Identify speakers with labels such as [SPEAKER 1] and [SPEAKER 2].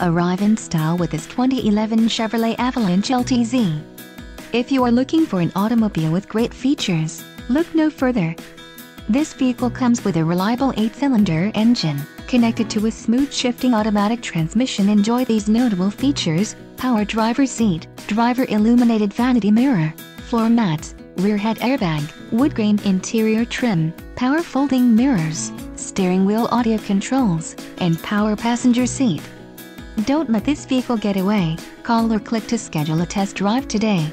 [SPEAKER 1] Arrive in style with this 2011 Chevrolet Avalanche Ltz. If you are looking for an automobile with great features, look no further. This vehicle comes with a reliable 8-cylinder engine, connected to a smooth shifting automatic transmission. Enjoy these notable features: power driver's seat, driver illuminated vanity mirror, floor mats, rear head airbag, woodgrain interior trim, power folding mirrors, steering wheel audio controls, and power passenger seat. Don't let this vehicle get away. Call or click to schedule a test drive today.